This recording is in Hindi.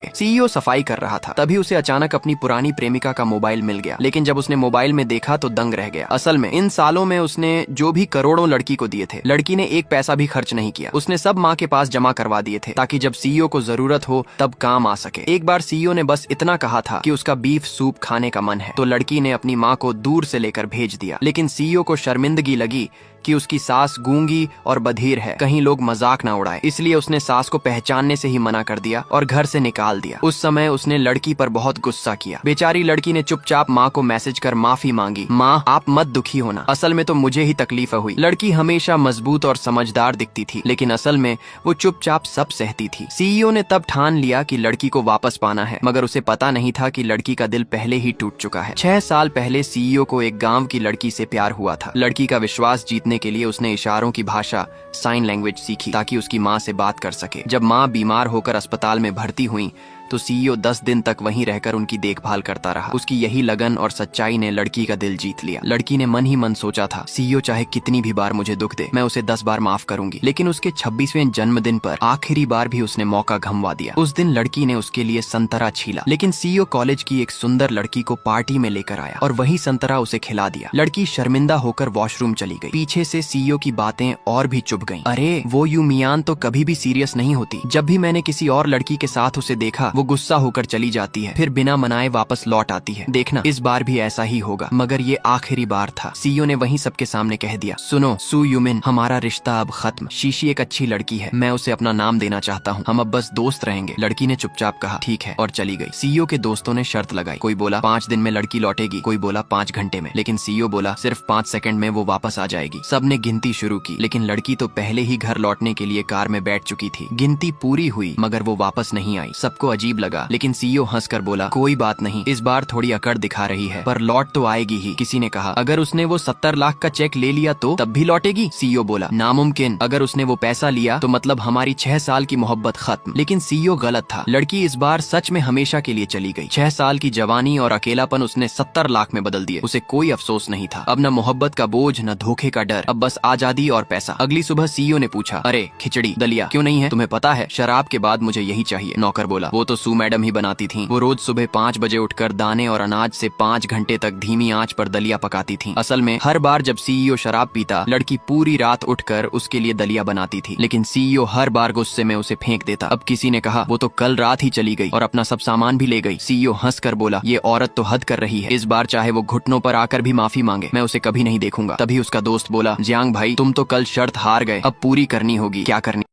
सीईओ सफाई कर रहा था, तभी उसे अचानक अपनी पुरानी प्रेमिका का मोबाइल मिल गया। लेकिन जब उसने मोबाइल में देखा तो दंग रह गया। असल में इन सालों में उसने जो भी करोड़ों लड़की को दिए थे, लड़की ने एक पैसा भी खर्च नहीं किया। उसने सब माँ के पास जमा करवा दिए थे ताकि जब सीईओ को जरूरत हो तब काम आ सके। एक बार सीईओ ने बस इतना कहा था कि उसका बीफ सूप खाने का मन है, तो लड़की ने अपनी माँ को दूर से लेकर भेज दिया। लेकिन सीईओ को शर्मिंदगी लगी कि उसकी सास गूंगी और बधिर है, कहीं लोग मजाक ना उड़ाए, इसलिए उसने सास को पहचानने से ही मना कर दिया और घर से निकाल दिया। उस समय उसने लड़की पर बहुत गुस्सा किया। बेचारी लड़की ने चुपचाप माँ को मैसेज कर माफी मांगी, माँ आप मत दुखी होना, असल में तो मुझे ही तकलीफ हुई। लड़की हमेशा मजबूत और समझदार दिखती थी, लेकिन असल में वो चुपचाप सब सहती थी। सीईओ ने तब ठान लिया कि लड़की को वापस पाना है, मगर उसे पता नहीं था कि लड़की का दिल पहले ही टूट चुका है। 6 साल पहले सीईओ को एक गाँव की लड़की से प्यार हुआ था। लड़की का विश्वास जीतने के लिए उसने इशारों की भाषा साइन लैंग्वेज सीखी ताकि उसकी माँ से बात कर सके। जब माँ बीमार होकर अस्पताल में भर्ती हुई तो सीईओ 10 दिन तक वहीं रहकर उनकी देखभाल करता रहा। उसकी यही लगन और सच्चाई ने लड़की का दिल जीत लिया। लड़की ने मन ही मन सोचा था, सीईओ चाहे कितनी भी बार मुझे दुख दे, मैं उसे 10 बार माफ करूंगी। लेकिन उसके 26वें जन्मदिन पर आखिरी बार भी उसने मौका घमवा दिया। उस दिन लड़की ने उसके लिए संतरा छीला, लेकिन सीईओ कॉलेज की एक सुंदर लड़की को पार्टी में लेकर आया और वही संतरा उसे खिला दिया। लड़की शर्मिंदा होकर वॉशरूम चली गई। पीछे से सीईओ की बातें और भी चुभ गईं। अरे वो यूमियान तो कभी भी सीरियस नहीं होती, जब भी मैंने किसी और लड़की के साथ उसे देखा वो गुस्सा होकर चली जाती है, फिर बिना मनाए वापस लौट आती है। देखना इस बार भी ऐसा ही होगा। मगर ये आखिरी बार था। सीईओ ने वहीं सबके सामने कह दिया, सुनो सू यूमिन, हमारा रिश्ता अब खत्म। शीशी एक अच्छी लड़की है, मैं उसे अपना नाम देना चाहता हूँ, हम अब बस दोस्त रहेंगे। लड़की ने चुपचाप कहा ठीक है और चली गई। सीईओ के दोस्तों ने शर्त लगाई, कोई बोला 5 दिन में लड़की लौटेगी, कोई बोला 5 घंटे में, लेकिन सीईओ बोला सिर्फ 5 सेकंड में वो वापस आ जाएगी। सबने गिनती शुरू की, लेकिन लड़की तो पहले ही घर लौटने के लिए कार में बैठ चुकी थी। गिनती पूरी हुई मगर वो वापस नहीं आई। सबको अजीब लगा, लेकिन सीईओ हंसकर बोला कोई बात नहीं, इस बार थोड़ी अकड़ दिखा रही है पर लौट तो आएगी ही। किसी ने कहा अगर उसने वो 70 लाख का चेक ले लिया तो तब भी लौटेगी। सीईओ बोला नामुमकिन, अगर उसने वो पैसा लिया तो मतलब हमारी 6 साल की मोहब्बत खत्म। लेकिन सीईओ गलत था, लड़की इस बार सच में हमेशा के लिए चली गई। 6 साल की जवानी और अकेलापन उसने 70 लाख में बदल दिए। उसे कोई अफसोस नहीं था, अब न मोहब्बत का बोझ न धोखे का डर, अब बस आजादी और पैसा। अगली सुबह सीईओ ने पूछा, अरे खिचड़ी दलिया क्यों नहीं है? तुम्हें पता है शराब के बाद मुझे यही चाहिए। नौकर बोला वो तो सू मैडम ही बनाती थी, वो रोज सुबह 5 बजे उठकर दाने और अनाज से 5 घंटे तक धीमी आंच पर दलिया पकाती थी। असल में हर बार जब सीईओ शराब पीता, लड़की पूरी रात उठकर उसके लिए दलिया बनाती थी, लेकिन सीईओ हर बार गुस्से में उसे फेंक देता। अब किसी ने कहा वो तो कल रात ही चली गई और अपना सब सामान भी ले गई। सीईओ हंसकर बोला ये औरत तो हद कर रही है, इस बार चाहे वो घुटनों पर आकर भी माफी मांगे, मैं उसे कभी नहीं देखूंगा। तभी उसका दोस्त बोला जियांग भाई तुम तो कल शर्त हार गए, अब पूरी करनी होगी। क्या करनी?